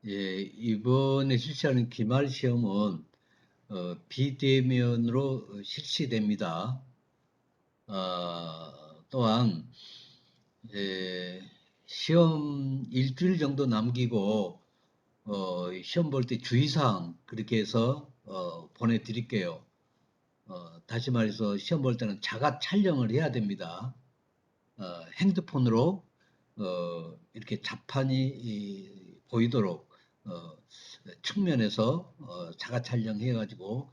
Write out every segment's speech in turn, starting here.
예, 이번에 실시하는 기말 시험은 비대면으로 실시됩니다. 또한 예, 시험 일주일 정도 남기고 시험 볼 때 주의사항 그렇게 해서 보내드릴게요. 다시 말해서 시험 볼 때는 자가 촬영을 해야 됩니다. 핸드폰으로 이렇게 자판이 보이도록 측면에서 자가 촬영해가지고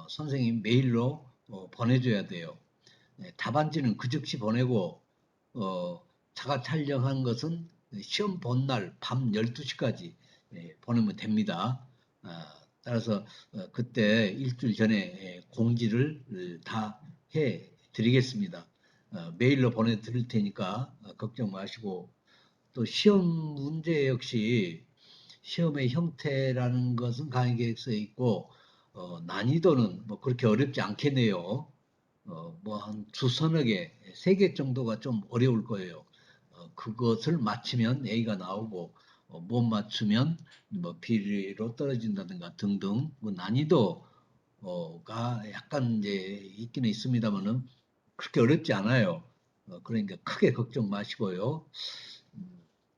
선생님 메일로 보내줘야 돼요. 답안지는 그 즉시 보내고 어, 자가 촬영한 것은 시험 본 날 밤 12시까지 보내면 됩니다. 따라서 그때 일주일 전에 공지를 다 해 드리겠습니다. 메일로 보내드릴 테니까 걱정 마시고 또 시험 문제 역시 시험의 형태라는 것은 강의계획서에 있고 난이도는 뭐 그렇게 어렵지 않겠네요. 뭐 한 두서너 개, 세 개 정도가 좀 어려울 거예요. 그것을 맞추면 A가 나오고 못 맞추면 뭐 B로 떨어진다든가 등등 뭐 난이도가 약간 이제 있기는 있습니다만은 그렇게 어렵지 않아요. 그러니까 크게 걱정 마시고요.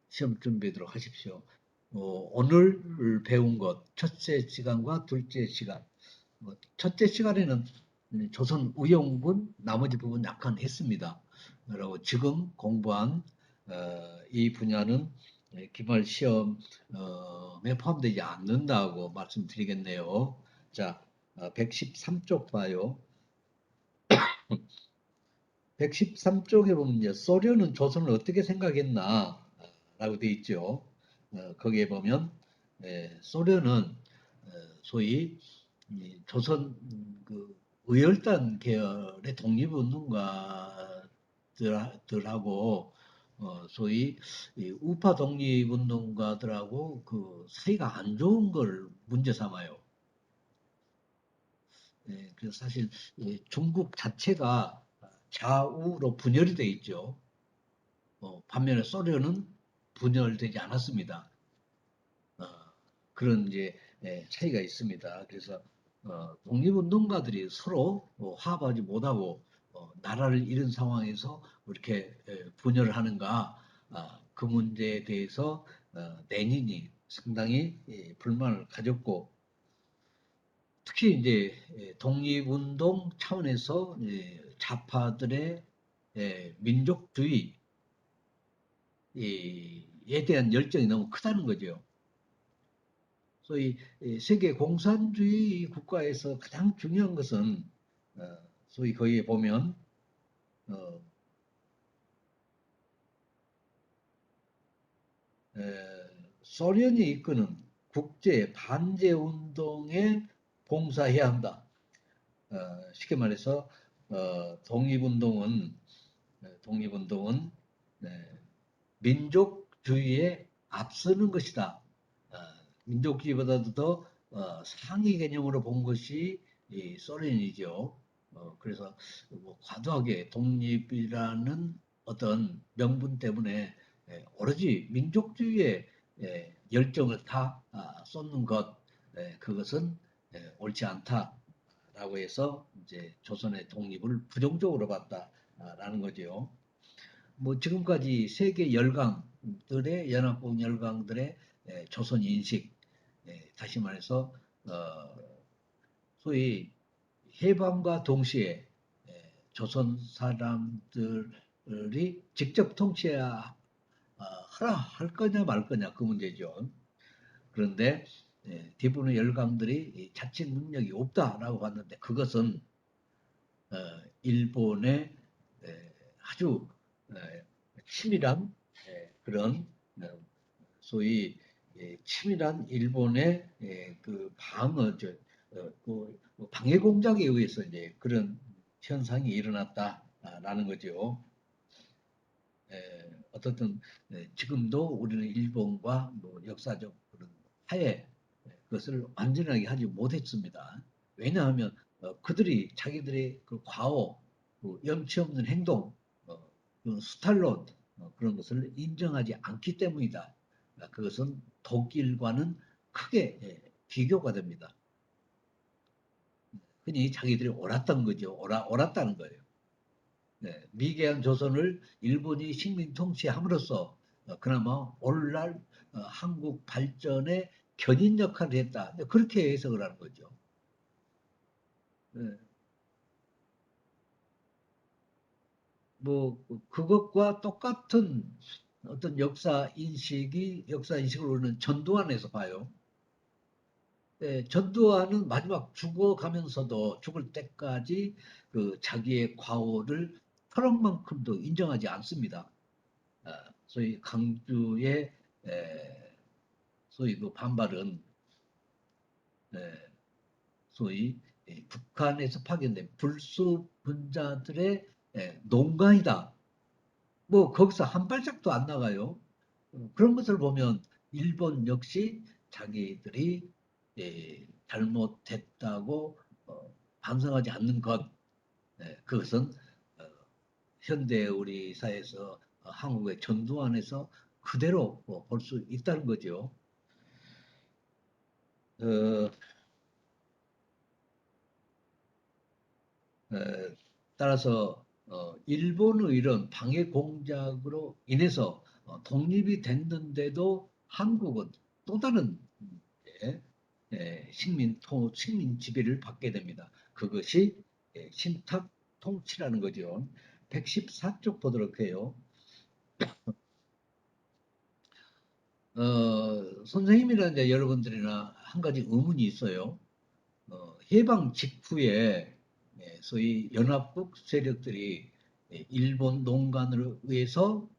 시험 준비하도록 하십시오. 오늘 배운 것, 첫째 시간과 둘째 시간. 첫째 시간에는 조선 의용군 나머지 부분 약간 했습니다. 그리고 지금 공부한 이 분야는 기말 시험에 포함되지 않는다고 말씀드리겠네요. 자, 113쪽 봐요. 113쪽에 보면 이제 소련은 조선을 어떻게 생각했나 라고 되어 있죠. 거기에 보면 소련은 소위 조선 그 의열단 계열의 독립운동가들하고 소위 우파 독립운동가들하고 그 사이가 안 좋은 걸 문제 삼아요. 그래서 사실 중국 자체가 좌우로 분열이 돼 있죠. 반면에 소련은 분열되지 않았습니다. 어, 그런 이제 차이가 있습니다. 그래서 독립운동가들이 서로 화합하지 못하고 나라를 잃은 상황에서 이렇게 분열을 하는가 그 문제에 대해서 레닌이 상당히 불만을 가졌고 특히 이제 독립운동 차원에서 좌파들의 민족주의에 대한 열정이 너무 크다는 거죠. 소위 세계 공산주의 국가에서 가장 중요한 것은 소위 거기에 보면 어, 소련이 이끄는 국제 반제 운동에 봉사해야 한다. 쉽게 말해서 독립운동은 민족주의에 앞서는 것이다. 어, 민족주의보다도 더 상위 개념으로 본 것이 소련이죠. 그래서 뭐 과도하게 독립이라는 어떤 명분 때문에 오로지 민족주의에 열정을 다 쏟는 것, 그것은 옳지 않다라고 해서 이제 조선의 독립을 부정적으로 봤다라는 거죠. 뭐 지금까지 세계 열강들의 연합국 열강들의 조선 인식, 다시 말해서 소위 해방과 동시에 조선 사람들이 직접 통치해야 하라 할 거냐 말 거냐 그 문제죠. 그런데 대부분의 열강들이 자치 능력이 없다라고 봤는데 그것은 일본의 아주 치밀한 그런 소위 치밀한 일본의 그 방어, 그 방해 공작에 의해서 이제 그런 현상이 일어났다라는 거죠. 어떻든 지금도 우리는 일본과 뭐 역사적 그런 화해 그것을 완전하게 하지 못했습니다. 왜냐하면 그들이 자기들의 그 과오, 그 염치 없는 행동, 그 수탈론 그런 것을 인정하지 않기 때문이다. 그것은 독일과는 크게 비교가 됩니다. 흔히 자기들이 옳았던 거죠. 옳았다는 거예요. 미개한 조선을 일본이 식민 통치함으로써 그나마 오늘날 한국 발전에 견인 역할을 했다. 그렇게 해석을 하는 거죠. 뭐 그것과 똑같은 어떤 역사 인식을 우리는 전두환에서 봐요. 전두환은 마지막 죽어가면서도 죽을 때까지 그 자기의 과오를 털어만큼도 인정하지 않습니다. 소위 강주의 소위 그 반발은 소위 북한에서 파견된 불수 분자들의 농간이다. 뭐 거기서 한 발짝도 안 나가요. 그런 것을 보면 일본 역시 자기들이 잘못했다고 반성하지 않는 것, 그것은 현대 우리 사회에서 한국의 전두환에서 그대로 볼 수 있다는 거죠. 어, 따라서 일본의 이런 방해 공작으로 인해서 독립이 됐는데도 한국은 또 다른 식민 지배를 받게 됩니다. 그것이 신탁 통치라는 거죠. 114쪽 보도록 해요. 선생님이나 이제 여러분들이나 한 가지 의문이 있어요. 해방 직후에 소위 연합국 세력들이 일본 농간을 위해서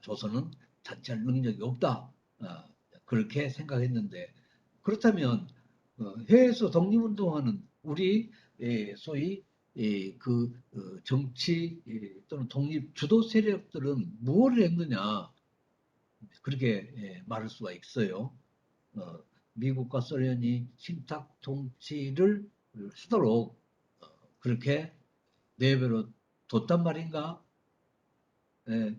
조선은 자치할 능력이 없다. 그렇게 생각했는데 그렇다면 해외에서 독립운동하는 우리 소위 그 정치 또는 독립 주도 세력들은 무엇을 했느냐 그렇게 말할 수가 있어요. 미국과 소련이 신탁 통치를 하도록 그렇게 내버려 뒀단 말인가? 예,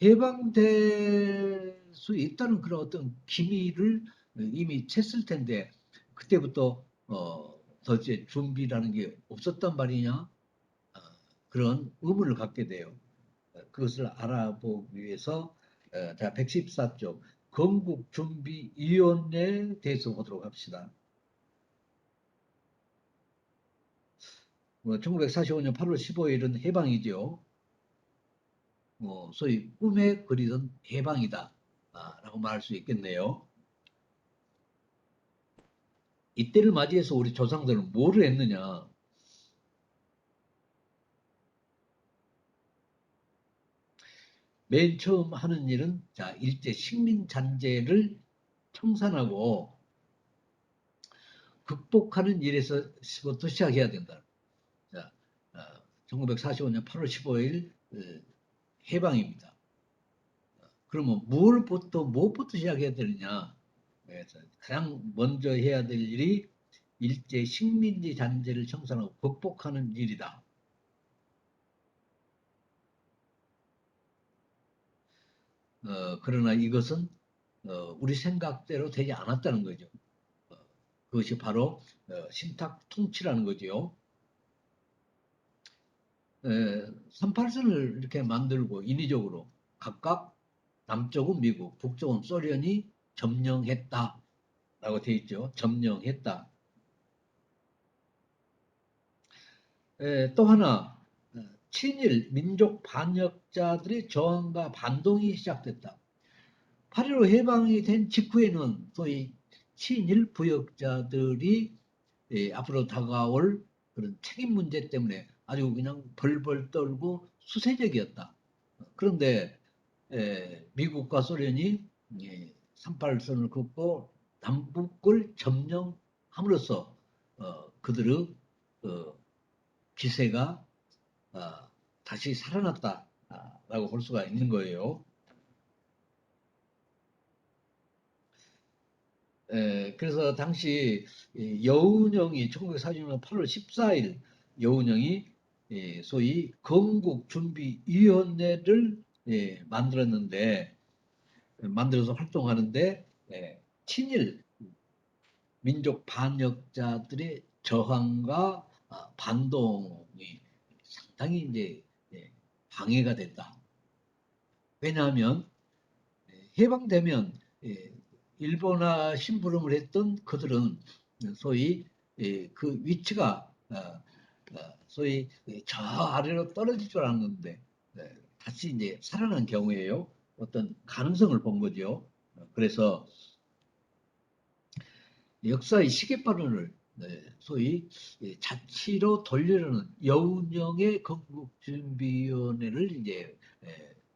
해방될 수 있다는 그런 어떤 기미를 이미 챘을 텐데 그때부터 더 이제 준비라는 게 없었단 말이냐? 그런 의문을 갖게 돼요. 그것을 알아보기 위해서 자 114쪽 건국준비위원회에 대해서 보도록 합시다. 1945년 8월 15일은 해방이죠. 소위 꿈에 그리던 해방이다 라고 말할 수 있겠네요. 이때를 맞이해서 우리 조상들은 뭐를 했느냐? 맨 처음 하는 일은 자 일제 식민 잔재를 청산하고 극복하는 일에서부터 시작해야 된다. 자, 1945년 8월 15일 해방입니다. 그러면 무엇부터 시작해야 되느냐? 가장 먼저 해야 될 일이 일제 식민지 잔재를 청산하고 극복하는 일이다. 그러나 이것은 우리 생각대로 되지 않았다는 거죠. 그것이 바로 신탁 통치라는 거죠. 38선을 이렇게 만들고 인위적으로 각각 남쪽은 미국, 북쪽은 소련이 점령했다 라고 되어 있죠. 점령했다. 또 하나 친일 민족 반역자들의 저항과 반동이 시작됐다. 8.15 해방이 된 직후에는 소위 친일 부역자들이 앞으로 다가올 그런 책임 문제 때문에 아주 그냥 벌벌 떨고 수세적이었다. 그런데 미국과 소련이 38선을 긋고 남북을 점령함으로써 그들의 기세가 다시 살아났다라고 볼 수가 있는 거예요. 그래서 당시 여운형이 1946년 8월 14일 여운형이 소위 건국준비위원회를 만들어서 활동하는데 친일 민족 반역자들의 저항과 반동이 상당히 이제 방해가 된다. 왜냐하면 해방되면 일본화 심부름을 했던 그들은 소위 그 위치가 소위 저 아래로 떨어질 줄 알았는데 다시 이제 살아난 경우에요. 어떤 가능성을 본 거죠. 그래서 역사의 시계바늘을 소위 자치로 돌리려는 여운형의 건국준비위원회를 이제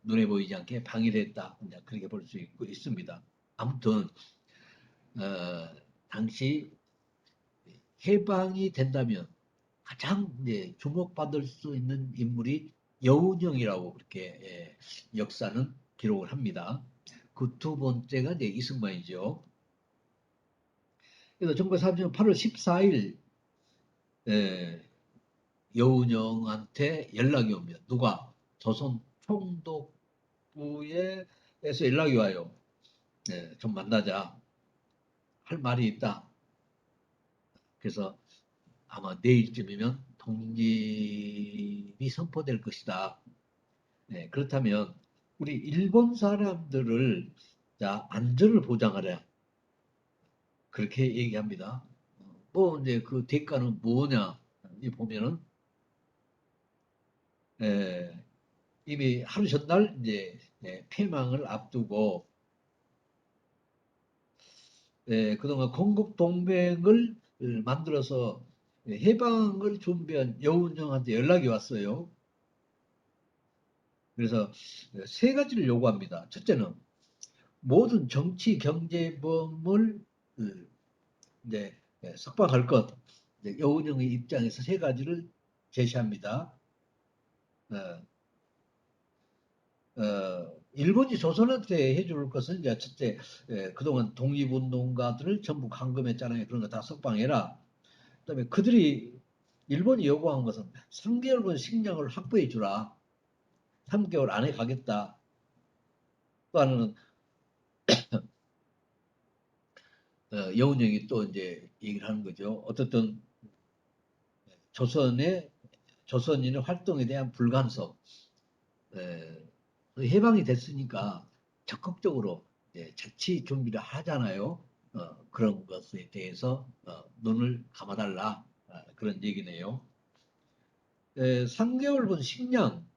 눈에 보이지 않게 방해를 했다. 그렇게 볼 수 있습니다. 아무튼 당시 해방이 된다면 가장 이제 주목받을 수 있는 인물이 여운형이라고 그렇게 역사는 기록을 합니다. 그 두 번째가 이제 이승만이죠. 그래서 1930년 8월 14일 여운형한테 연락이 옵니다. 누가? 조선 총독부에서 연락이 와요. 좀 만나자. 할 말이 있다. 그래서 아마 내일쯤이면 독립이 선포될 것이다. 그렇다면 우리 일본 사람들을 자 안전을 보장하라. 그렇게 얘기합니다. 뭐 이제 그 대가는 뭐냐? 이 보면은 이미 하루 전날 이제 폐망을 앞두고 그동안 건국 동맹을 만들어서 해방을 준비한 여운형한테 연락이 왔어요. 그래서 세 가지를 요구합니다. 첫째는 모든 정치 경제범을 이제 석방할 것. 여운형의 입장에서 세 가지를 제시합니다. 일본이 조선한테 해줄 것은 이제 첫째, 그동안 독립운동가들을 전부 감금했잖아요. 그런 거 다 석방해라. 그다음에 그들이 일본이 요구한 것은 3개월분 식량을 확보해 주라. 3개월 안에 가겠다. 또 하나는 여운형이 또 이제 얘기를 하는 거죠. 어떻든 조선인의 활동에 대한 불간섭. 해방이 됐으니까 적극적으로 자치 준비를 하잖아요. 그런 것에 대해서 눈을 감아달라. 그런 얘기네요. 3개월분 식량.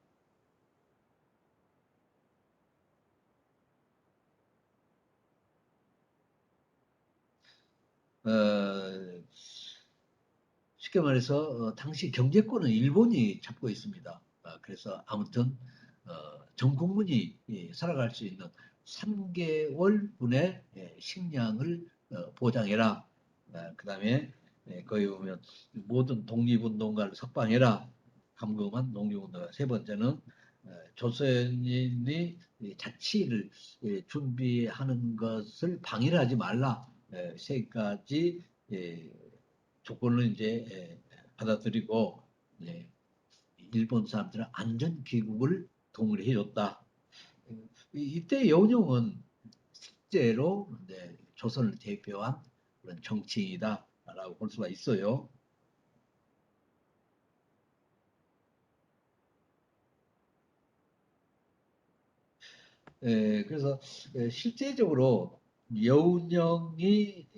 쉽게 말해서 당시 경제권은 일본이 잡고 있습니다. 그래서 아무튼 전 국민이 살아갈 수 있는 3개월분의 식량을 보장해라. 그 다음에 거기 보면 모든 독립운동가를 석방해라. 감금한 독립운동가. 세 번째는 조선인이 자치를 준비하는 것을 방해를 하지 말라. 세 가지 조건을 이제 받아들이고 일본 사람들은 안전 귀국을 동의해 줬다. 이때 여운형은 실제로 조선을 대표한 그런 정치인이다라고 볼 수가 있어요. 그래서 실제적으로 여운형이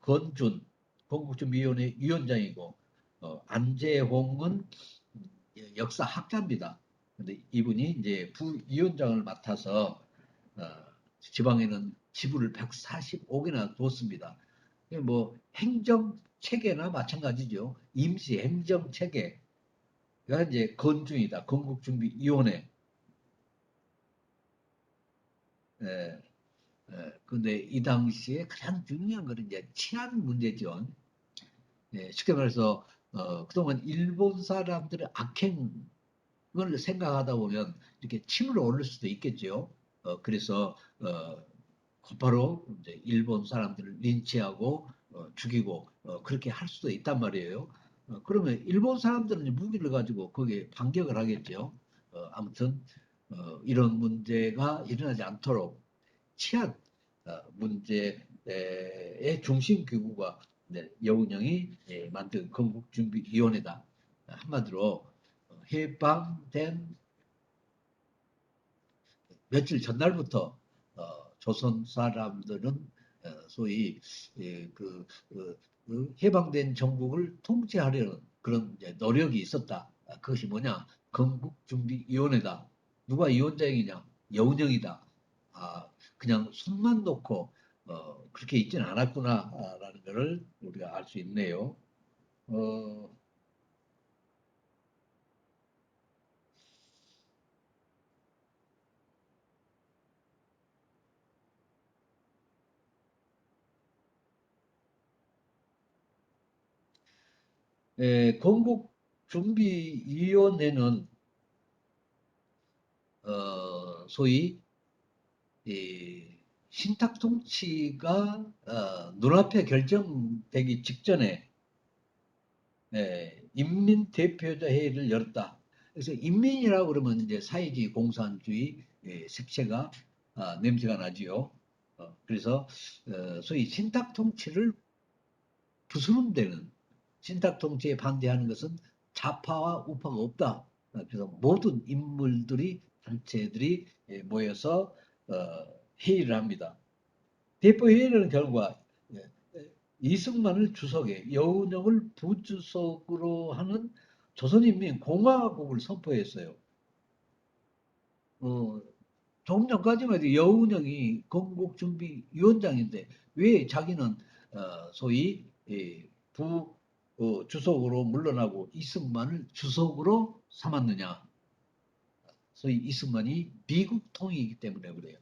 건준 건국준비위원회 위원장이고 안재홍은 역사학자입니다. 근데 이분이 이제 부위원장을 맡아서 지방에는 지부를 145개나 뒀습니다. 뭐 행정 체계나 마찬가지죠. 임시 행정 체계가 이제 건준이다. 건국준비위원회. 예, 근데 이 당시에 가장 중요한 것은 이제 치안 문제죠. 쉽게 말해서 그동안 일본 사람들의 악행을 생각하다 보면 이렇게 침을 오를 수도 있겠죠. 그래서 곧바로 이제 일본 사람들을 린치하고 죽이고 그렇게 할 수도 있단 말이에요. 그러면 일본 사람들은 무기를 가지고 거기에 반격을 하겠죠. 아무튼 이런 문제가 일어나지 않도록 치안 문제 의 중심 기구가 여운형이 만든 건국준비위원회다. 한마디로 해방된 며칠 전날부터 조선 사람들은 소위 해방된 정국을 통치하려는 그런 노력이 있었다. 그것이 뭐냐? 건국준비위원회다. 누가 위원장이냐? 여운형이다. 그냥 손만 놓고 그렇게 있지는 않았구나라는 것을 우리가 알 수 있네요. 어, 건국준비위원회는 소위 이 신탁통치가 눈앞에 결정되기 직전에 인민대표자 회의를 열었다. 그래서 인민이라고 그러면 이제 사회주의 공산주의 색채가 냄새가 나지요. 그래서 소위 신탁통치를 부수는 데는 신탁통치에 반대하는 것은 좌파와 우파가 없다. 그래서 모든 인물들이 단체들이 모여서 회의를 합니다. 대표회의는 결과 이승만을 주석에 여운형을 부주석으로 하는 조선인민공화국을 선포했어요. 어, 조금 전까지만 해도 여운형이 건국준비위원장인데 왜 자기는 소위 부 주석으로 물러나고 이승만을 주석으로 삼았느냐? 소위 이승만이 미국 통이기 때문에 그래요.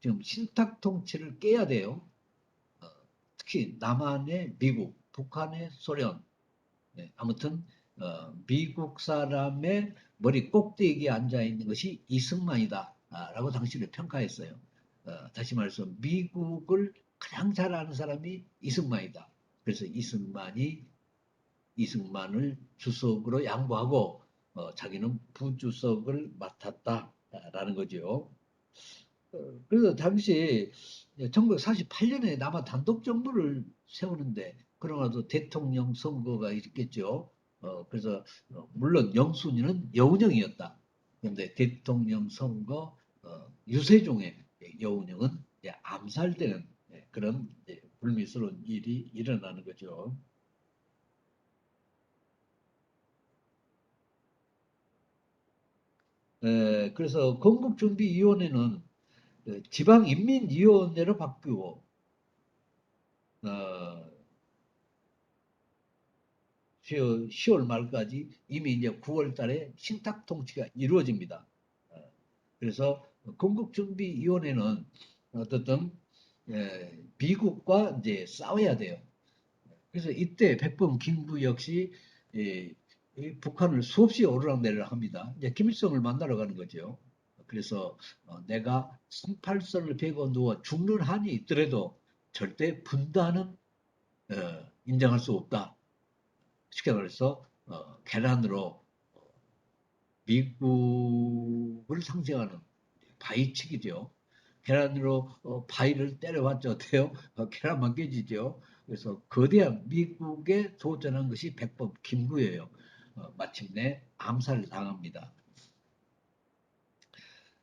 지금 신탁 통치를 깨야 돼요. 어, 특히 남한의 미국, 북한의 소련, 아무튼 미국 사람의 머리 꼭대기에 앉아 있는 것이 이승만이다라고 당시를 평가했어요. 다시 말해서 미국을 가장 잘 아는 사람이 이승만이다. 그래서 이승만을 주석으로 양보하고 자기는 부주석을 맡았다라는 거죠. 그래서 당시 1948년에 남아 단독 정부를 세우는데 그러나도 대통령 선거가 있겠죠. 그래서 물론 영순위는 여운형이었다. 그런데 대통령 선거 유세종의 여운형은 암살되는 그런 불미스러운 일이 일어나는 거죠. 그래서 건국준비위원회는 지방인민위원회로 바뀌고 어, 10월 말까지 이미 이제 9월 달에 신탁 통치가 이루어집니다. 그래서 건국준비위원회는 어떻든 미국과 이제 싸워야 돼요. 그래서 이때 백범 김구 역시 북한을 수없이 오르락내리락 합니다. 이제 김일성을 만나러 가는 거죠. 그래서 내가 38선을 베고 누워 죽는 한이 있더라도 절대 분단은 인정할 수 없다. 쉽게 말해서 계란으로 미국을 상징하는 바위치기죠. 계란으로 바위를 때려봤자 어때요? 계란만 깨지죠. 그래서 거대한 미국에 도전한 것이 백범 김구예요. 마침내 암살을 당합니다.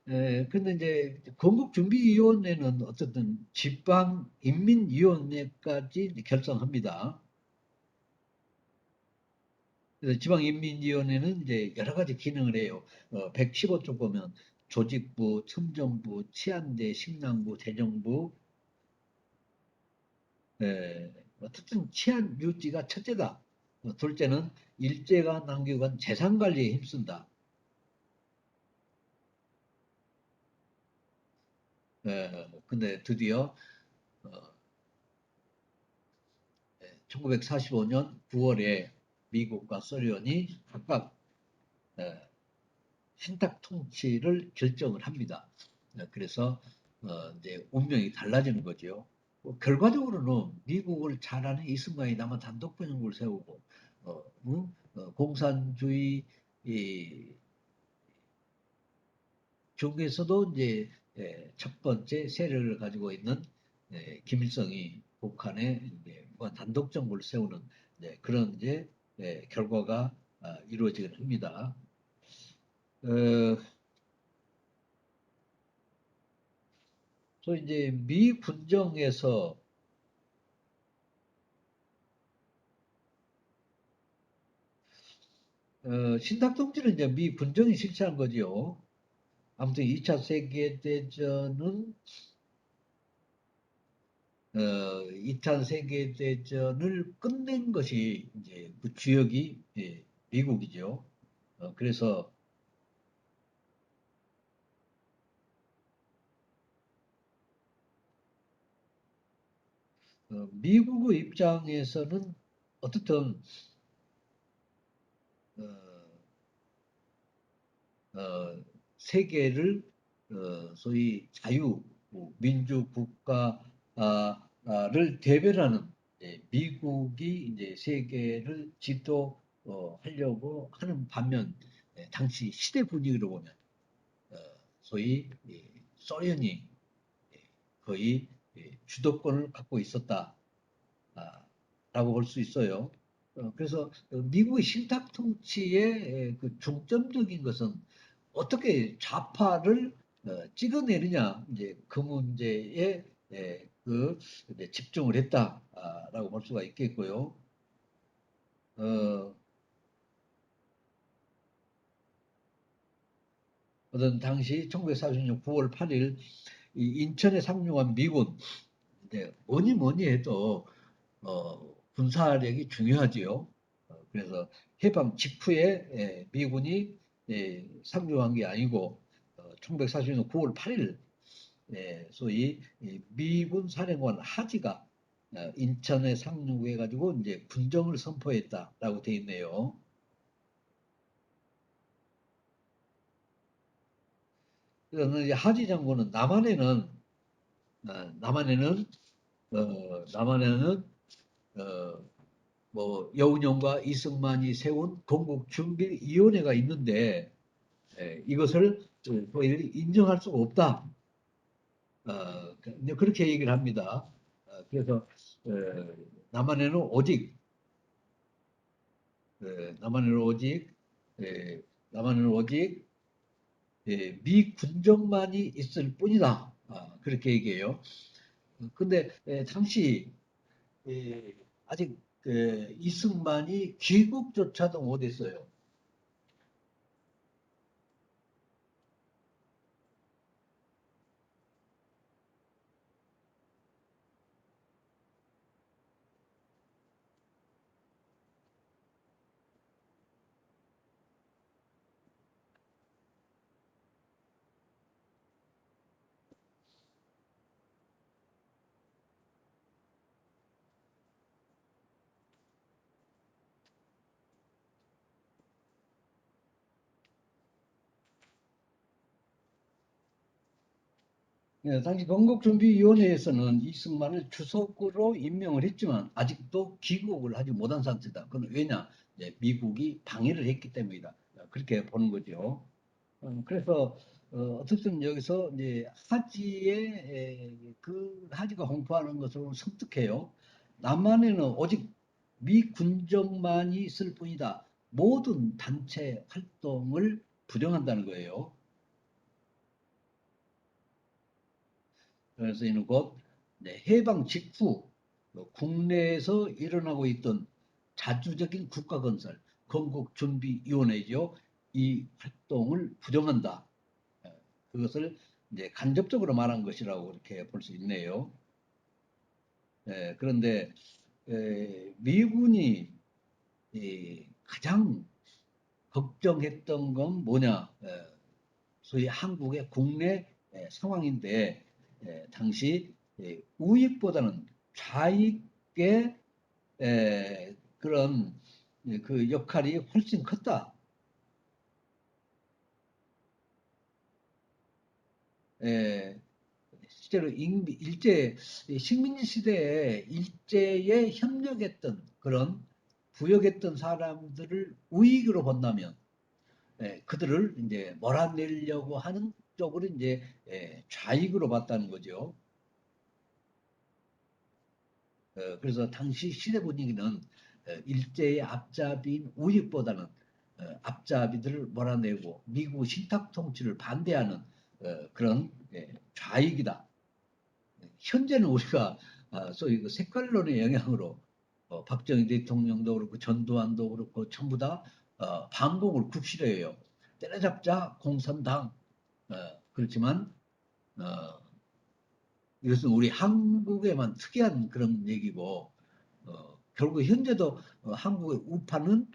근데 이제 건국준비위원회는 어쨌든 지방인민위원회까지 결성합니다. 그래서 지방인민위원회는 이제 여러 가지 기능을 해요. 115쪽 보면 조직부, 첨정부, 치안대, 식량부, 재정부. 어쨌든 치안 유지가 첫째다. 둘째는 일제가 남겨간 재산 관리에 힘쓴다. 근데 드디어 1945년 9월에 미국과 소련이 각각 신탁 통치를 결정을 합니다. 그래서 이제 운명이 달라지는 거죠. 결과적으로는 미국을 잘 아는 이승만이 남한 단독 번영을 세우고 공산주의 중에서도 이제 첫 번째 세력을 가지고 있는 김일성이 북한에 이제 무한 단독 정부를 세우는 그런 이제 결과가 이루어지긴 합니다. 어, 또 이제 미 군정에서 신탁통치는 이제 미 군정이 실시한 거지요. 아무튼 2차 세계대전은 2차 세계대전을 끝낸 것이 이제 그 주역이 미국이죠. 그래서 미국의 입장에서는 어떻든 어, 어, 세계를 소위 자유 민주 국가를 대변하는 미국이 이제 세계를 지도하려고 하는 반면 당시 시대 분위기로 보면 어, 소위 소련이 거의 주도권을 갖고 있었다라고 볼 수 있어요. 그래서 미국의 신탁 통치의 그 중점적인 것은 어떻게 좌파를 찍어내느냐 이제 그 문제에 이제 집중을 했다라고 볼 수가 있겠고요. 어, 어떤 당시 1946 9월 8일 인천에 상륙한 미군 뭐니 뭐니 해도 군사력이 중요하지요. 그래서 해방 직후에 미군이 상륙한 게 아니고 1946년 9월 8일 소위 미군 사령관 하지가 인천에 상륙해가지고 이제 군정을 선포했다라고 돼 있네요. 그래서 이제 하지 장군은 남한에는 남한에는 어, 뭐 여운형과 이승만이 세운 건국준비위원회가 있는데 이것을 저희들이 인정할 수가 없다. 그렇게 얘기를 합니다. 그래서 어, 남한에는 오직 어, 남한에는 오직 남한에는 오직 미 군정만이 있을 뿐이다. 그렇게 얘기해요. 근데 당시 아직 이승만이 귀국조차도 못했어요. 당시 건국준비위원회에서는 이승만을 주석으로 임명을 했지만 아직도 귀국을 하지 못한 상태다. 그건 왜냐? 미국이 방해를 했기 때문이다. 그렇게 보는 거죠. 그래서 어쨌든 여기서 이제 그 하지가 홍보하는 것으로 섬뜩해요. 남한에는 오직 미 군정만이 있을 뿐이다. 모든 단체 활동을 부정한다는 거예요. 그래서 이는 곧 해방 직후 국내에서 일어나고 있던 자주적인 국가 건설, 건국준비위원회죠. 이 활동을 부정한다. 그것을 이제 간접적으로 말한 것이라고 이렇게 볼 수 있네요. 그런데 미군이 가장 걱정했던 건 뭐냐? 소위 한국의 국내 상황인데 당시 우익보다는 좌익의 그런 그 역할이 훨씬 컸다. 에, 실제로 일제 식민지 시대에 일제에 협력했던 그런 부역했던 사람들을 우익으로 본다면 그들을 이제 몰아내려고 하는 쪽으로 이제 좌익으로 봤다는 거죠. 그래서 당시 시대 분위기는 일제의 앞잡이인 우익보다는 앞잡이들을 몰아내고 미국 신탁 통치를 반대하는 그런 좌익이다. 현재는 우리가 소위 그 색깔론의 영향으로 박정희 대통령도 그렇고 전두환도 그렇고 전부 다 반공을 국시해요. 때려잡자 공산당. 그렇지만 이것은 우리 한국에만 특이한 그런 얘기고 결국 현재도 한국의 우파는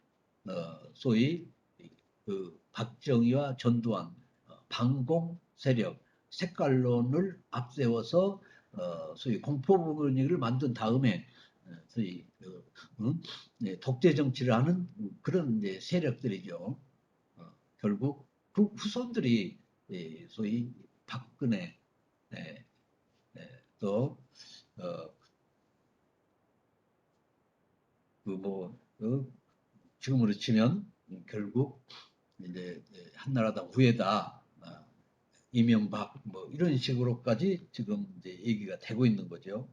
소위 그 박정희와 전두환 반공 세력 색깔론을 앞세워서 소위 공포 분위기를 만든 다음에 소위 독재 정치를 하는 그런 이제 세력들이죠. 결국 그 후손들이 소위 박근혜 또 그뭐 지금으로 치면 결국 이제 한나라당 후예다, 이명박 뭐 이런 식으로까지 지금 이제 얘기가 되고 있는 거죠.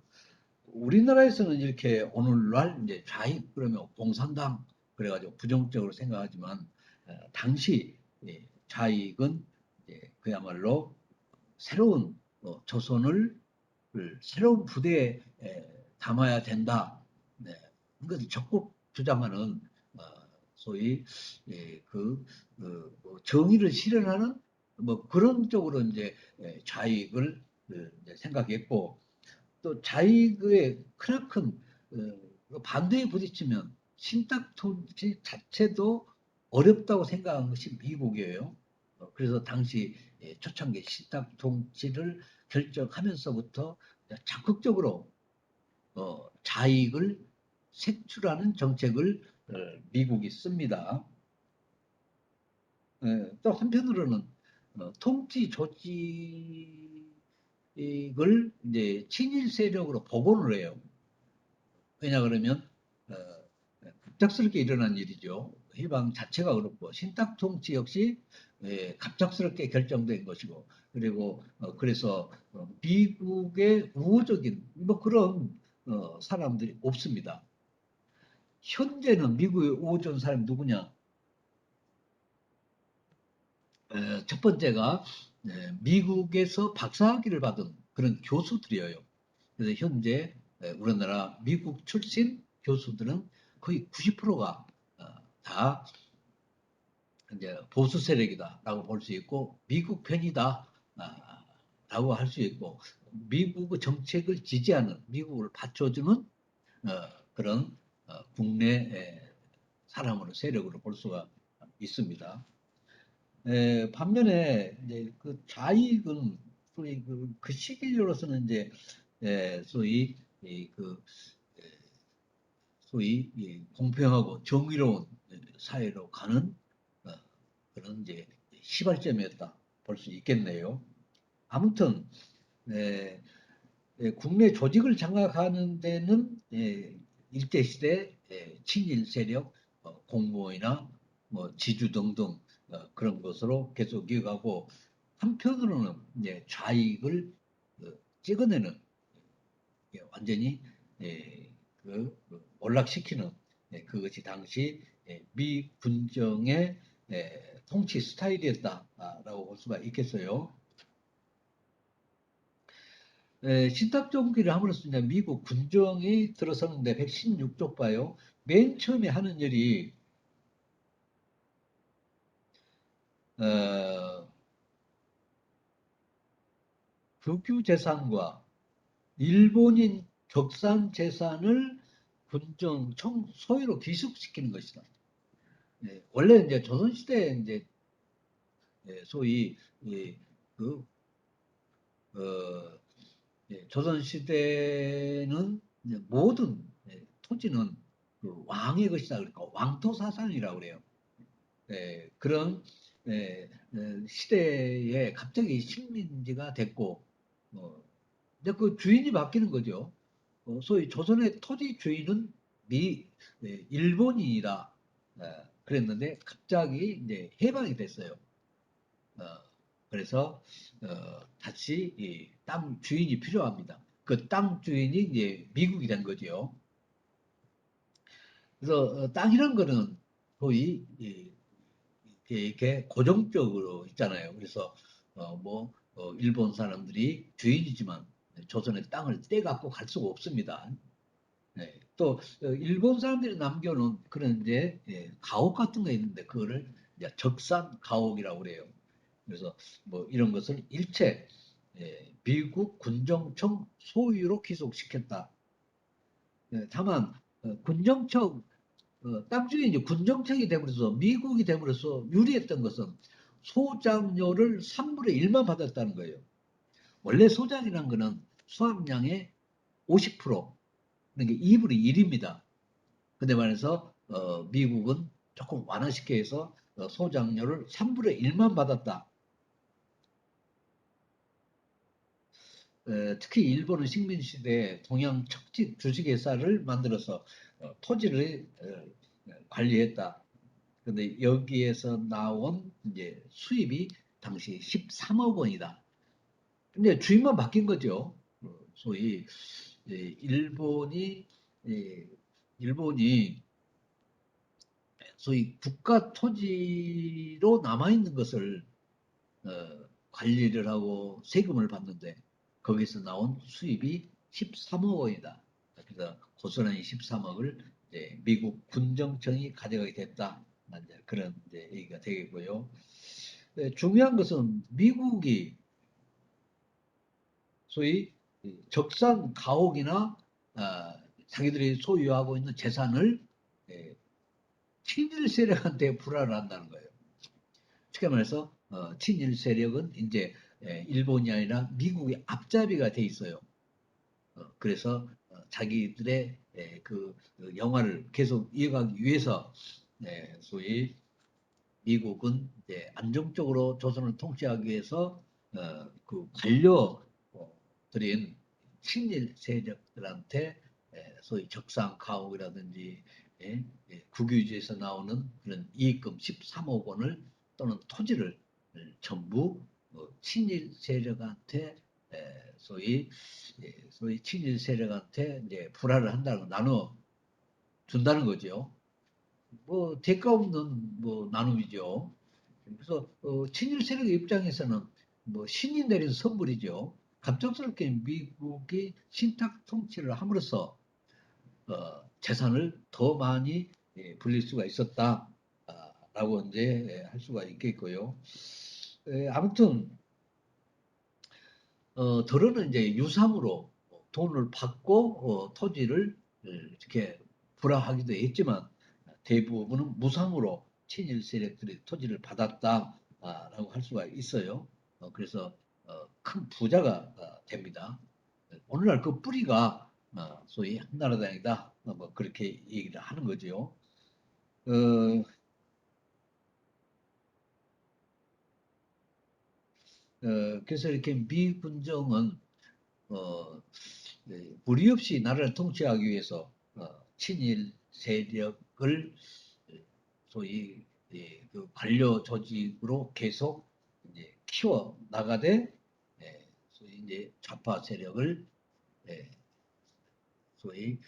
우리나라에서는 이렇게 오늘날 이제 좌익 그러면 공산당 그래가지고 부정적으로 생각하지만 당시 좌익은 그야말로 새로운 조선을 새로운 부대에 담아야 된다. 네. 이것을 적극 주장하는 소위 뭐 정의를 실현하는 뭐 그런 쪽으로 이제 좌익을 이제 생각했고 또 좌익의 크나큰 반대에 부딪히면 신탁 통치 자체도 어렵다고 생각한 것이 미국이에요. 그래서 당시 초창기 신탁 통치를 결정하면서부터 적극적으로 자익을 색출하는 정책을 미국이 씁니다. 또 한편으로는 통치 조직을 이제 친일 세력으로 복원을 해요. 왜냐 그러면 갑작스럽게 일어난 일이죠. 해방 자체가 그렇고 신탁 통치 역시 갑작스럽게 결정된 것이고 그리고 그래서 미국의 우호적인 뭐 그런 사람들이 없습니다. 현재는 미국의 우호적인 사람이 누구냐? 첫 번째가 미국에서 박사학위를 받은 그런 교수들이에요. 그래서 현재 우리나라 미국 출신 교수들은 거의 90%가 다 이제 보수 세력이다라고 볼 수 있고 미국 편이다라고 할 수 있고 미국의 정책을 지지하는 미국을 받쳐주는 그런 국내 사람으로 세력으로 볼 수가 있습니다. 반면에 이제 그 좌익은 소위 그 시기로서는 이제 소위 그 소위 공평하고 정의로운 사회로 가는 그런 이제 시발점이었다 볼 수 있겠네요. 아무튼 국내 조직을 장악하는 데는 일제 시대 친일 세력, 공무원이나 뭐 지주 등등 그런 것으로 계속 이어가고 한편으로는 이제 좌익을 찍어내는 완전히 몰락시키는 그것이 당시 미 군정의 통치 스타일이었다라고 볼 수가 있겠어요. 신탁종기를 함으로써 이제 미국 군정이 들어서는데 116쪽 봐요. 맨 처음에 하는 일이 국유 재산과 일본인 격산 재산을 군정 소유로 귀속시키는 것이다. 원래 이제 조선시대에 이제 소위 그 조선시대는 모든 토지는 그 왕의 것이다. 그러니까 왕토 사상이라고 그래요. 그런 시대에 갑자기 식민지가 됐고, 이제 그 주인이 바뀌는 거죠. 소위 조선의 토지 주인은 일본인이다. 그랬는데 갑자기 이제 해방이 됐어요. 그래서 다시 이 땅 주인이 필요합니다. 그 땅 주인이 이제 미국이 된 거죠. 그래서 땅이란 거는 소위 이렇게 고정적으로 있잖아요. 그래서 일본 사람들이 주인이지만 조선의 땅을 떼갖고 갈 수가 없습니다. 네. 또 일본 사람들이 남겨놓은 그런 이제 가옥 같은 거 있는데 그거를 이제 적산 가옥이라고 그래요. 그래서 뭐 이런 것을 일체 미국 군정청 소유로 귀속시켰다. 다만 군정청 땅 중에 이제 군정청이 되면서 미국이 되면서 유리했던 것은 소장료를 3분의 1만 받았다는 거예요. 원래 소장이라는 거는 수확량의 50%, 그러니까 2분의 1입니다. 근데 말해서 미국은 조금 완화시켜 서 소장료를 3분의 1만 받았다. 특히 일본은 식민시대에 동양 척지 주식회사를 만들어서 토지를 관리했다. 근데 여기에서 나온 이제 수입이 당시 13억 원이다. 근데 주인만 바뀐 거죠. 소위 일본이 일본이 소위 국가 토지로 남아 있는 것을 어, 관리를 하고 세금을 받는데 거기서 나온 수입이 13억 원이다. 그래서 고스란히 13억을 미국 군정청이 가져가게 됐다. 그런 얘기가 되겠고요. 중요한 것은 미국이 소위 적산 가옥이나 자기들이 소유하고 있는 재산을 친일 세력한테 불화를 한다는 거예요. 쉽게 말해서 친일 세력은 이제 일본이 아니라 미국의 앞잡이가 돼 있어요. 그래서 자기들의 그 영화를 계속 이어가기 위해서 소위 미국은 이제 안정적으로 조선을 통치하기 위해서 그 관료들인 친일 세력들한테 소위 적상 가옥이라든지 국유지에서 나오는 그런 이익금 13억 원을 또는 토지를 전부 친일 세력한테 소위 친일 세력한테 이제 불화를 한다는 거 나눠 준다는 거죠. 뭐 대가 없는 뭐 나눔이죠. 그래서 친일 세력 입장에서는 뭐 신이 내린 선물이죠. 갑작스럽게 미국이 신탁 통치를 함으로써 재산을 더 많이 불릴 수가 있었다라고 이제 할 수가 있겠고요. 아무튼 더러는 이제 유상으로 돈을 받고 토지를 이렇게 불화하기도 했지만 대부분은 무상으로 친일 세력들이 토지를 받았다라고 할 수가 있어요. 그래서 큰 부자가 됩니다. 오늘날 그 뿌리가 소위 한나라당이다. 뭐 그렇게 얘기를 하는 거죠. 어, 그래서 이렇게 미군정은 무리 없이 나라를 통치하기 위해서 친일 세력을 소위 그 관료 조직으로 계속 이제 키워 나가되 소위 이제 좌파 세력을 예, 소위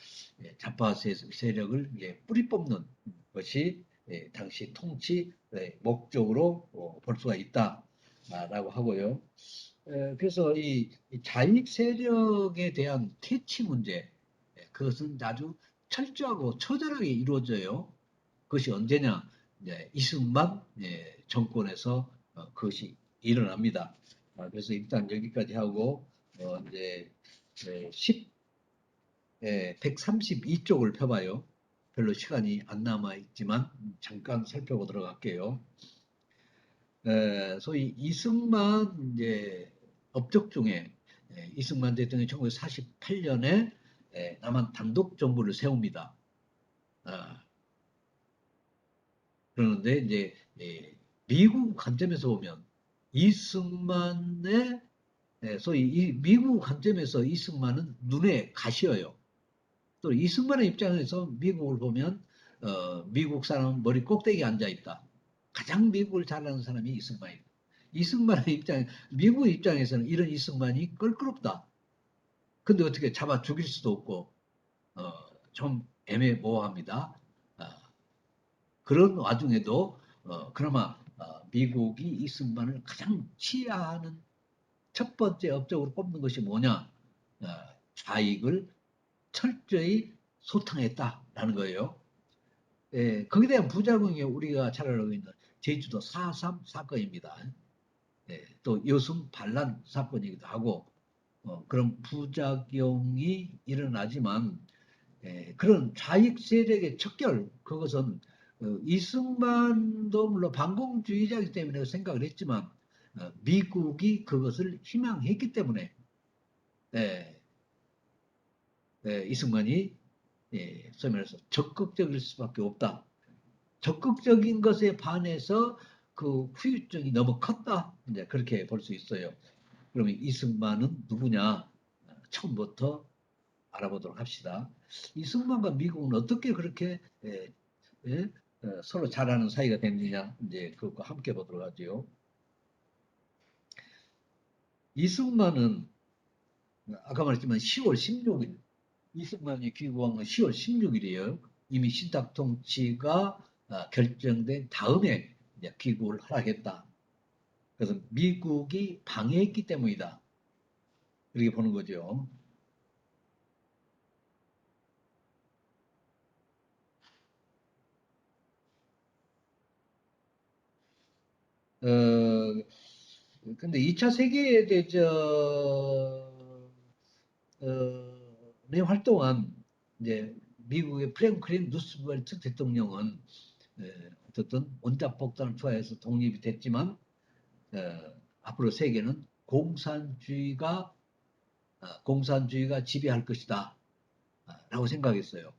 좌파 세력을 이제 뿌리 뽑는 것이 당시 통치 목적으로 볼 수가 있다라고 하고요. 그래서 이 자익 세력에 대한 퇴치 문제, 그것은 아주 철저하고 처절하게 이루어져요. 그것이 언제냐? 이승만 정권에서 그것이 일어납니다. 그래서 일단 여기까지 하고 이제 132쪽을 펴봐요. 별로 시간이 안 남아 있지만 잠깐 살펴보도록 할게요. 소위 이승만 업적 중에 이승만 대통령이 1948년에 남한 단독 정부를 세웁니다. 그러는데 이제 미국 관점에서 보면 이승만의 소위 미국 관점에서 이승만은 눈에 가시어요. 또 이승만의 입장에서 미국을 보면 미국 사람은 머리 꼭대기에 앉아 있다. 가장 미국을 잘하는 사람이 이승만이다. 이승만의 입장, 미국 입장에서는 이런 이승만이 껄끄럽다. 근데 어떻게 잡아 죽일 수도 없고, 좀 애매모호합니다. 그런 와중에도, 그나마, 미국이 이승만을 가장 치하하는 첫 번째 업적으로 꼽는 것이 뭐냐? 좌익을 철저히 소탕했다라는 거예요. 예, 거기에 대한 부작용이 우리가 잘 알고 있는 제주도 4.3 사건입니다. 예, 또 여성 반란 사건이기도 하고, 그런 부작용이 일어나지만, 예, 그런 좌익 세력의 척결, 그것은 이승만도 물론 반공주의자이기 때문에 생각을 했지만, 미국이 그것을 희망했기 때문에, 예, 이승만이, 소위 말해서 적극적일 수밖에 없다. 적극적인 것에 반해서 그 후유증이 너무 컸다. 이제 그렇게 볼 수 있어요. 그러면 이승만은 누구냐? 처음부터 알아보도록 합시다. 이승만과 미국은 어떻게 그렇게 예? 서로 잘하는 사이가 됐느냐? 이제 그것과 함께 보도록 하죠. 이승만은 아까 말했지만 10월 16일 이승만이 귀국한 건 10월 16일이에요. 이미 신탁 통치가 결정된 다음에 이제 귀국을 하락했다. 그래서 미국이 방해했기 때문이다. 이렇게 보는 거죠. 어, 근데 2차 세계대전에 활동한 이제 미국의 프랭클린 루스벨트 대통령은 어쨌든 원자폭탄을 투하해서 독립이 됐지만 앞으로 세계는 공산주의가 지배할 것이다 라고 생각했어요.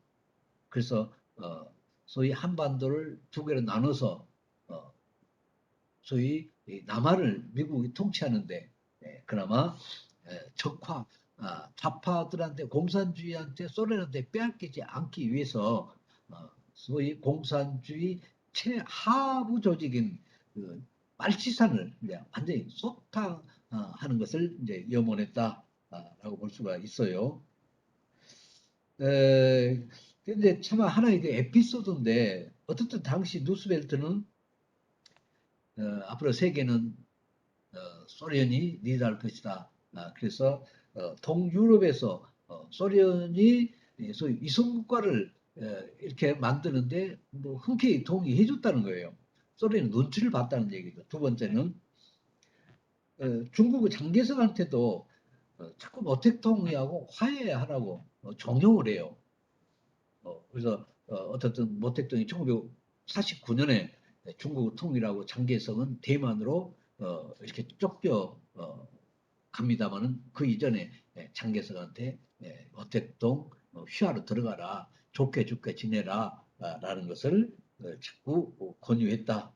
그래서 소위 한반도를 두 개로 나눠서 소위 남한을 미국이 통치하는데 그나마 적화 좌파들한테 공산주의한테 소련한테 빼앗기지 않기 위해서 소위 공산주의 최하부 조직인 그 말치산을 이제 완전히 소탕하는 것을 이제 염원했다라고 볼 수가 있어요. 근데 참 하나의 그 에피소드인데 어떻든 당시 누스벨트는 앞으로 세계는 소련이 리드할 것이다. 그래서 동유럽에서 소련이 소위 위성국가를 이렇게 만드는데 뭐 흔쾌히 동의해 줬다는 거예요. 소련이 눈치를 봤다는 얘기죠. 두 번째는 중국의 장개석한테도 자꾸 모택동의하고 화해하라고 종용을 해요. 그래서 어쨌든 모택동이 1949년에 중국 통일하고 장개석은 대만으로 이렇게 쫓겨 갑니다만은 그 이전에 장개석한테 어택동 휘하로 들어가라 좋게 좋게 지내라 라는 것을 자꾸 권유했다.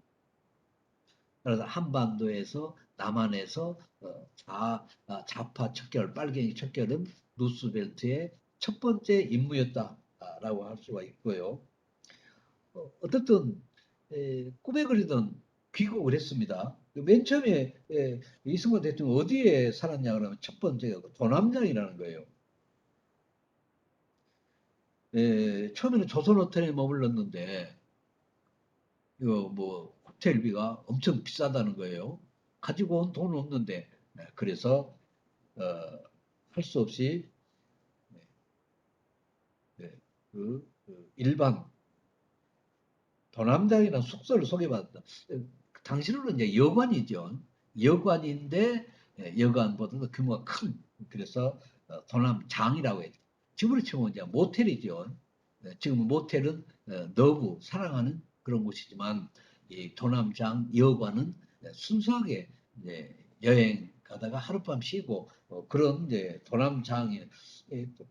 그래서 한반도에서 남한에서 좌파 척결 빨갱이 척결은 루스벨트의 첫 번째 임무였다라고 할 수가 있고요. 어떻든 꿈에 그리던 귀국을 했습니다. 맨 처음에 이승만 대통령 어디에 살았냐 그러면 첫 번째가 도남장이라는 거예요. 처음에는 조선 호텔에 머물렀는데 이거 뭐 호텔비가 엄청 비싸다는 거예요. 가지고 온 돈은 없는데 그래서 할 수 없이 그 일반 도남장이라는 숙소를 소개받았다. 당시로는 이제 여관이죠. 여관인데 여관보다도 규모가 큰 그래서 도남장이라고 해요. 지금으로 치면 이제 모텔이죠. 지금 모텔은 너무 사랑하는 그런 곳이지만 이 도남장 여관은 순수하게 이제 여행 가다가 하룻밤 쉬고 그런 이제 도남장이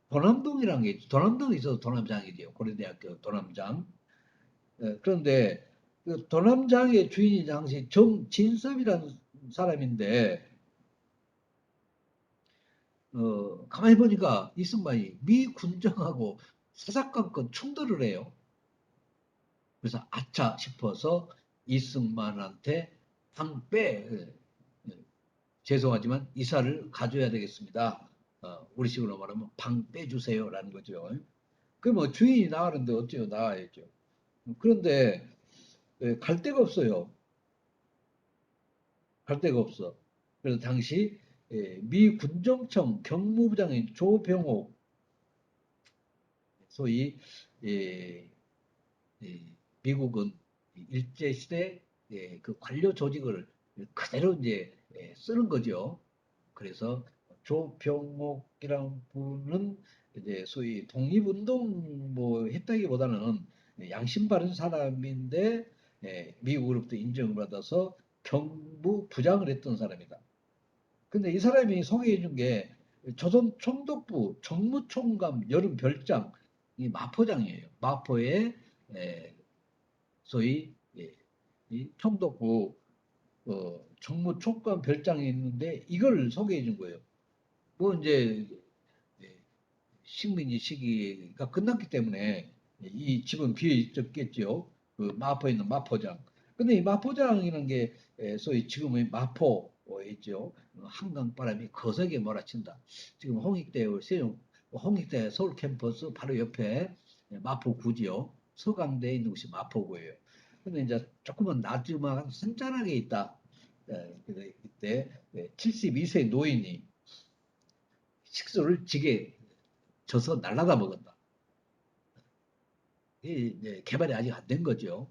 도남동이라는 게 도남동이 있어서 도남장이죠. 고려대학교 도남장. 그런데 그 도남장의 주인이 당시 정진섭이라는 사람인데 가만히 보니까 이승만이 미 군정하고 사사건건 충돌을 해요. 그래서 아차 싶어서 이승만한테 당빼 죄송하지만 이사를 가져야 되겠습니다. 우리식으로 말하면 방 빼주세요라는 거죠. 그 뭐 주인이 나가는데 어째요? 나가야죠. 그런데 갈 데가 없어요. 갈 데가 없어. 그래서 당시 미 군정청 경무부장인 조병옥, 소위 예, 미국은 일제 시대 그 관료 조직을 그대로 이제 쓰는 거죠. 그래서 조병옥이라는 분은 이제 소위 독립운동 뭐 했다기보다는 양심 바른 사람인데 미국으로부터 인정을 받아서 경무부장을 했던 사람이다. 근데 이 사람이 소개해 준 게 조선 총독부 정무총감 여름 별장 이 마포장이에요. 마포에 소위 이 총독부 정무총감 별장이 있는데 이걸 소개해 준 거예요. 뭐 이제 예, 식민지 시기가 끝났기 때문에 이 집은 비어 있었겠죠. 그 마포에 있는 마포장. 근데 이 마포장이라는 게 소위 지금의 마포 있죠. 한강 바람이 거세게 몰아친다. 지금 홍익대 세종 홍익대 서울 캠퍼스 바로 옆에 마포 구지요. 서강대에 있는 곳이 마포구예요. 근데 이제 조금은 나지막한 선짠하게 있다. 그래서 이때 72세 노인이 식수를 지게 져서 날라다 먹었다. 이제 개발이 아직 안 된 거죠.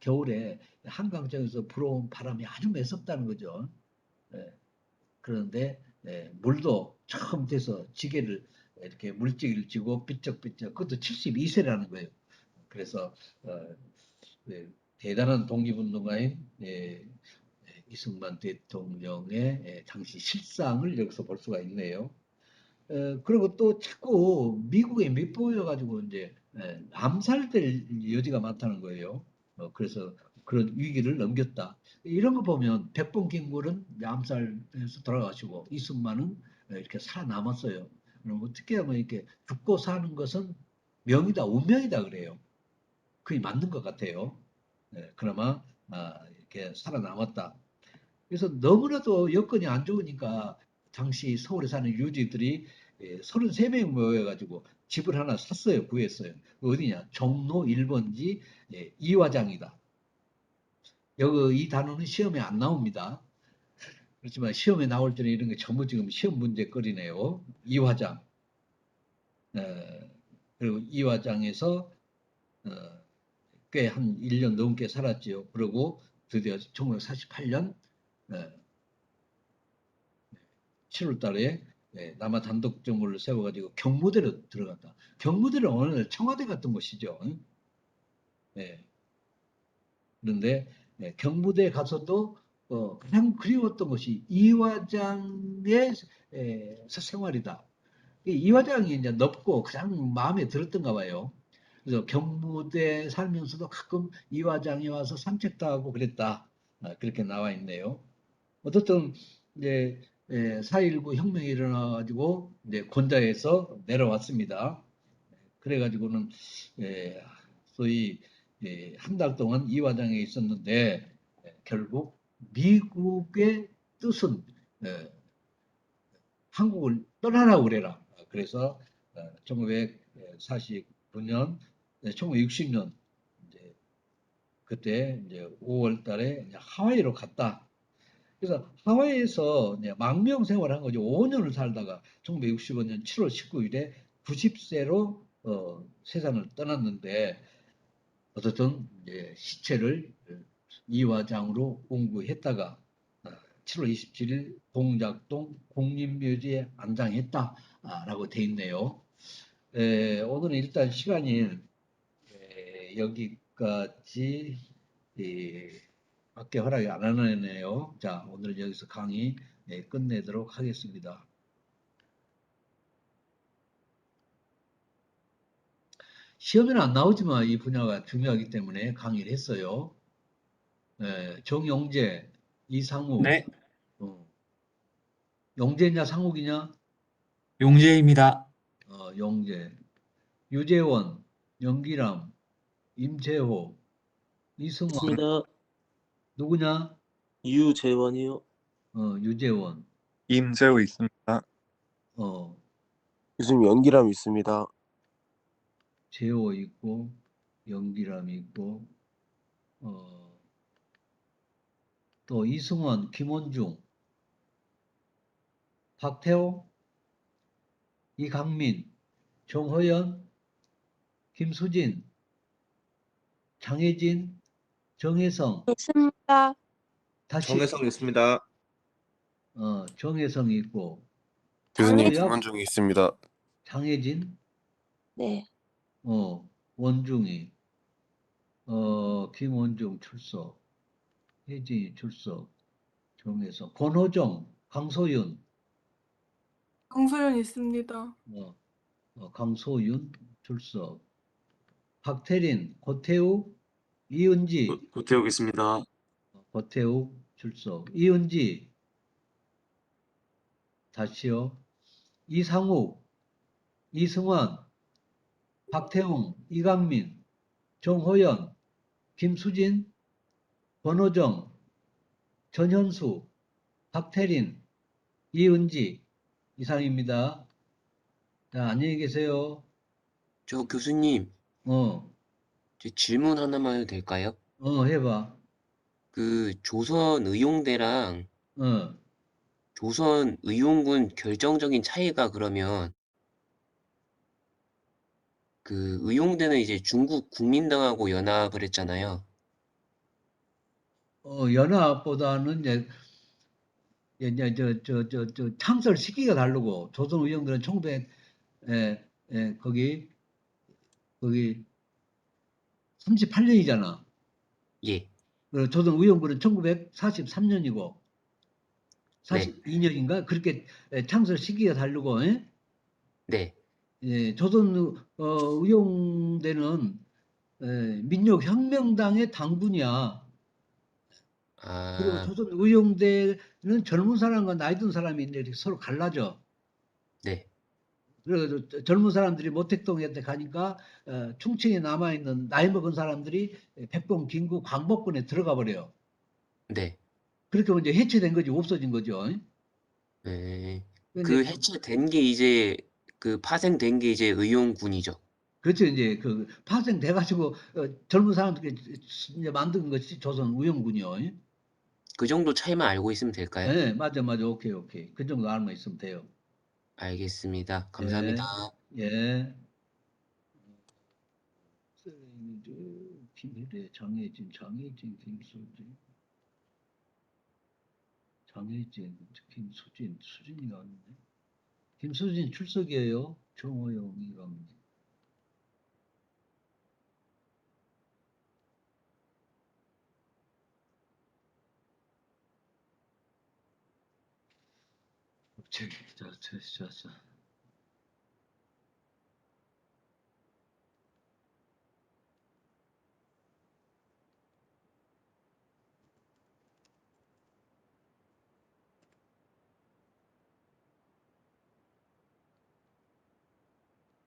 겨울에 한강정에서 불어온 바람이 아주 매섭다는 거죠. 예, 그런데 물도 처음 돼서 지게를 이렇게 물지기를 지고 삐쩍삐쩍 그것도 72세라는 거예요. 그래서 어, 네, 대단한 독립운동가인 이승만 대통령의 당시 실상을 여기서 볼 수가 있네요. 그리고 또 자꾸 미국에 밑보여가지고 이제 암살될 여지가 많다는 거예요. 그래서 그런 위기를 넘겼다. 이런 거 보면 백봉김굴은 암살해서 돌아가시고 이승만은 이렇게 살아남았어요. 그럼 어떻게 하면 이렇게 죽고 사는 것은 명이다, 운명이다 그래요. 그게 맞는 것 같아요. 그나마 이렇게 살아남았다. 그래서 너무나도 여건이 안 좋으니까 당시 서울에 사는 유지들이 33명 모여가지고 집을 하나 샀어요. 구했어요. 어디냐? 종로 1번지 이화장이다. 여기 이 단어는 시험에 안 나옵니다. 그렇지만 시험에 나올 때는 이런 게 전부 지금 시험 문제거리네요. 이화장. 그리고 이화장에서 꽤 한 1년 넘게 살았죠. 그리고 드디어 1948년 7월 달에 남한 단독 정부를 세워가지고 경무대로 들어갔다. 경무대는 오늘 청와대 같은 곳이죠. 네. 그런데 경무대 가서도 가장 그리웠던 것이 이화장의 생활이다. 이화장이 이제 넓고 가장 마음에 들었던가 봐요. 그래서 경무대 살면서도 가끔 이화장에 와서 산책도 하고 그랬다. 그렇게 나와 있네요. 어떻든 이제 4.19 혁명이 일어나가지고 이제 권좌에서 내려왔습니다. 그래가지고는 소위 한 달 동안 이화장에 있었는데 결국 미국의 뜻은 한국을 떠나라고 그래라. 그래서 1949년, 1960년 그때 이제 5월 달에 하와이로 갔다. 그래서 하와이에서 망명 생활을 한 거죠. 5년을 살다가 1965년 7월 19일에 90세로 세상을 떠났는데 어쨌든 시체를 이화장으로 공구했다가 7월 27일 동작동 국립묘지에 안장했다라고 돼 있네요. 오늘은 일단 시간이 여기까지 밖에 허락이 안 하네요. 자, 오늘 여기서 강의 끝내도록 하겠습니다. 시험에는 안 나오지만 이 분야가 중요하기 때문에 강의를 했어요. 정용재, 이상욱, 네, 용재냐 상욱이냐? 용재입니다. 용재, 유재원, 연기람, 임채호, 이승환, 맞습니다. 누구냐? 유재원이요. 유재원. 임재우 있습니다. 어, 교수님 연기람 있습니다. 재호 있고, 연기람 있고, 또 이승원, 김원중, 박태호, 이강민, 정호연, 김수진, 장혜진, 정혜성, 있습니다. 다시 정혜성 있습니다. 정혜성 있고, 교수님 장호엽, 김원중이 있습니다. 장혜진, 네. 원중이, 김원중 출석, 혜진이 출석, 정혜성, 권호정, 강소윤, 강소연 있습니다. 강소윤 출석, 박태린, 고태욱, 이은지, 고태욱 있습니다. 고태욱 출석, 이은지, 다시요, 이상욱, 이승환, 박태웅, 이강민, 정호연, 김수진, 권호정, 전현수, 박태린, 이은지 이상입니다. 자, 안녕히 계세요. 저 교수님, 어, 저 질문 하나만 해도 될까요? 해봐. 그 조선의용대랑 어, 조선의용군 결정적인 차이가 그러면 그 의용대는 이제 중국 국민당하고 연합을 했잖아요. 연합보다는 창설 시기가 다르고 조선의용들은 1900 거기 38년이잖아. 예, 그리고 조선의용군은 1943년이고 네, 42년인가 그렇게 창설 시기가 다르고 네. 조선 의용대는 민족혁명당의 당군이야. 그리고 아, 조선 의용대는 젊은 사람과 나이 든 사람이 이렇게 서로 갈라져. 네, 그래서 젊은 사람들이 모택동에 가니까 충청에 남아있는 나이 먹은 사람들이 백봉, 김구, 광복군에 들어가 버려요. 네. 그렇게 하면 이제 해체된 거지, 없어진 거죠. 네. 근데 그 해체된 게 이제 그 파생된 게 이제 의용군이죠. 그렇죠. 이제 그 파생돼 가지고 젊은 사람들이 이제 만든 것이 조선 의용군이요. 그 정도 차이만 알고 있으면 될까요? 네, 맞아, 맞아. 오케이, 오케이. 그 정도 알면 있으면 돼요. 알겠습니다. 감사합니다. 예. 김혜래, 장혜진, 김수진, 수진이가 왔네. 김수진 출석이에요. 정호영이가. 저기, 자.